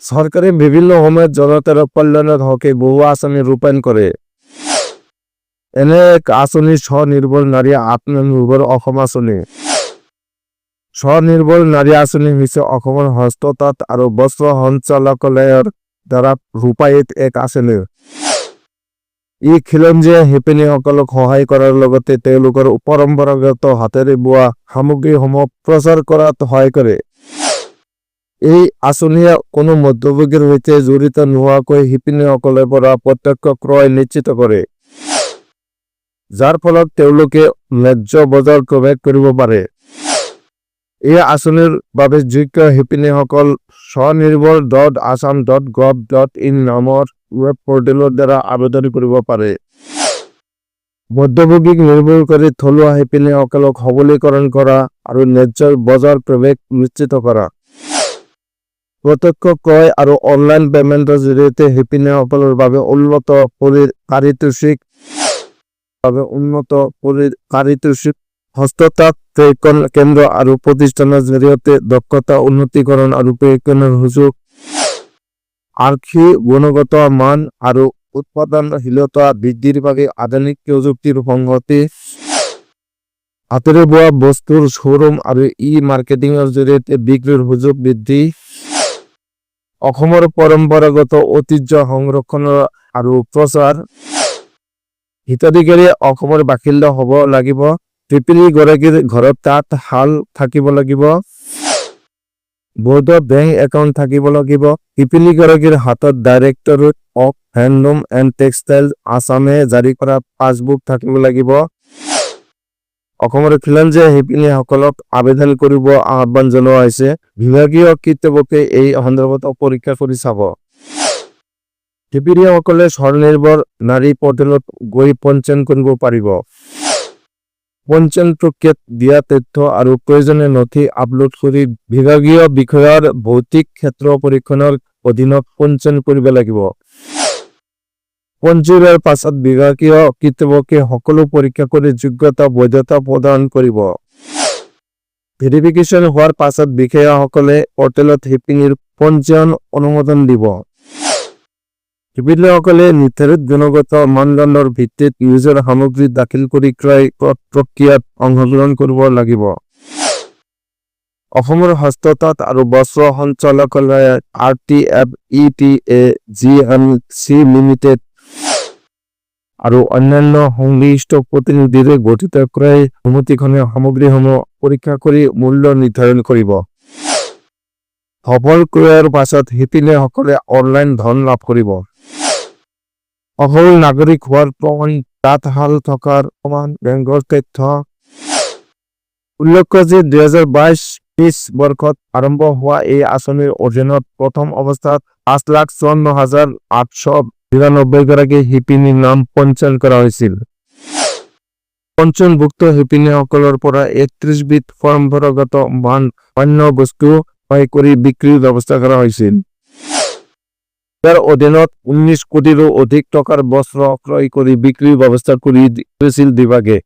সৰকাৰে বিভিন্ন সময়ে জনতাৰ কল্যাণেৰ হকে বহু আঁচনি ৰূপায়ণ কৰে। এনে এক আঁচনি স্বনিৰ্ভৰ নাৰী আত্মনিৰ্ভৰ অসম আঁচনি। স্বনিৰ্ভৰ নাৰী আঁচনি হৈছে অসমৰ হস্ততাঁত আৰু বস্ত্ৰ সঞ্চালকালয়ৰ দ্বাৰা ৰূপায়িত এক আঁচনি। ই খিলঞ্জীয়া শিপিনীসকলক সহায় কৰাৰ লগতে তেওঁলোকৰ পৰম্পৰাগত হাতেৰে বোৱা সামগ্ৰীসমূহ প্ৰচাৰ কৰাত সহায় কৰে। এই আঁচনিয়ে কোনো মধ্যভোগীৰ সৈতে জড়িত নোহোৱাকৈ শিপিনীসকলৰ পৰা প্ৰত্যক্ষ ক্ৰয় নিশ্চিত কৰে, যাৰ ফলত তেওঁলোকে ন্যায্য বজাৰ প্ৰৱেশ কৰিব পাৰে। এই আঁচনিৰ বাবে যোগ্য শিপিনীসকল স্বনিৰ্ভৰ.assam.gov.in নামৰ ৱেব পৰ্টেলৰ দ্বাৰা আবেদন কৰিব পাৰে। মধ্যভোগীক নিৰ্মূল কৰি থলুৱা শিপিনীসকলক সবলীকৰণ কৰা আৰু ন্যায্য বজাৰ প্ৰৱেশ নিশ্চিত কৰা। প্ৰত্যক্ষ ক্ৰয় আৰু অনলাইন পেমেণ্টৰ জৰিয়তে শিপিনীসকলৰ বাবে উন্নত পাৰিতোষিক হস্ততাঁত প্ৰশিক্ষণ কেন্দ্ৰ আৰু প্ৰতিষ্ঠানৰ জৰিয়তে দক্ষতা উন্নতিকৰণ আৰু প্ৰশিক্ষণৰ সুযোগ, আৰ্থিক গুণগত মান আৰু উৎপাদনশীলতা বৃদ্ধিৰ বাবে আধুনিক প্ৰযুক্তিৰ সংগতি, হাতেৰে বোৱা বস্তুৰ শ্বৰুম আৰু মাৰ্কেটিঙৰ জৰিয়তে বিক্ৰীৰ সুযোগ বৃদ্ধি, অসমৰ পৰম্পৰাগত ঐতিহ্য সংৰক্ষণ আৰু প্ৰচাৰ। হিতাধিকাৰী অসমৰ বাসিন্দা হ'ব লাগিব। শিপিনীগৰাকীৰ ঘৰত তাঁত শাল থাকিব লাগিব। বৈধ বেংক একাউণ্ট থাকিব লাগিব। শিপিনীগৰাকীৰ হাতত directorate of handloom and textile আছামে জাৰি কৰা পাছবুক থাকিব লাগিব। অসমৰ খিলঞ্জীয়া শিপিনীসকলক আবেদন কৰিব আহ্বান জনোৱা হৈছে। বিভাগীয় কৰ্তৃপক্ষে এই সন্দৰ্ভত পৰীক্ষা কৰি চাব। শিপিনীসকলে স্বনিৰ্ভৰ নাৰী পৰ্টেলত গৈ পঞ্জীয়ন কৰিব পাৰিব। পঞ্জীয়ন প্ৰক্ৰিয়াত দিয়া তথ্য আৰু প্ৰয়োজনীয় নথি আপলোড কৰি বিভাগীয় বিষয়াৰ ভৌতিক ক্ষেত্ৰ পৰীক্ষণৰ অধীনত পঞ্জীয়ন কৰিব লাগিব। পঞ্জীয়নৰ পাছত বিভাগীয় কৰ্তৃপক্ষে সকলো পৰীক্ষা কৰি যোগ্যতা বৈধতা প্ৰদান কৰিব। ভেৰিফিকেশ্যন হোৱাৰ পাছত বিষয়াসকলে পৰ্টেলত শিপিনীৰ পঞ্জীয়ন অনুমোদন দিব। শিপিনীসকলে নিৰ্ধাৰিত গুণগত মানদণ্ডৰ ভিত্তিত নিজৰ সামগ্ৰী দাখিল কৰি ক্ৰয় প্ৰক্ৰিয়াত অংশগ্ৰহণ কৰিব লাগিব। অসমৰ হস্ততাঁত আৰু বস্ত্ৰ সঞ্চালকালয় RTFETA-GMC লিমিটেড আৰু অন্যান্য সংশ্লিষ্ট প্ৰতিনিধিৰে গঠিত ক্ৰয় সমিতিখনে সামগ্ৰীসমূহ পৰীক্ষা কৰি মূল্য নিৰ্ধাৰণ কৰিব। সফল ক্ৰয়ৰ পাছত শিপিনীসকলে অনলাইন ধন লাভ কৰিব। অসমৰ নাগৰিক হোৱাৰ প্ৰমাণ, তাঁতশাল থকাৰ প্ৰমাণ, বেংকৰ তথ্য। উল্লেখ্য যে 2022-23 বৰ্ষত আৰম্ভ হোৱা এই আঁচনিৰ অধীনত প্ৰথম অৱস্থাত 5,54,892 গৰাকী শিপিনীৰ নাম পঞ্জীয়ন কৰা হৈছিল। পঞ্জীয়নভুক্ত শিপিনীসকলৰ পৰা 31 বিধ পৰম্পৰাগত মান্য বস্তু ক্ৰয় কৰি বিক্ৰীৰ ব্যৱস্থা কৰা হৈছিল। ইয়াৰ অধীনত 19 কোটিৰো অধিক টকাৰ বস্ত্ৰ ক্ৰয় কৰি বিক্ৰীৰ ব্যৱস্থা কৰিছিল বিভাগে।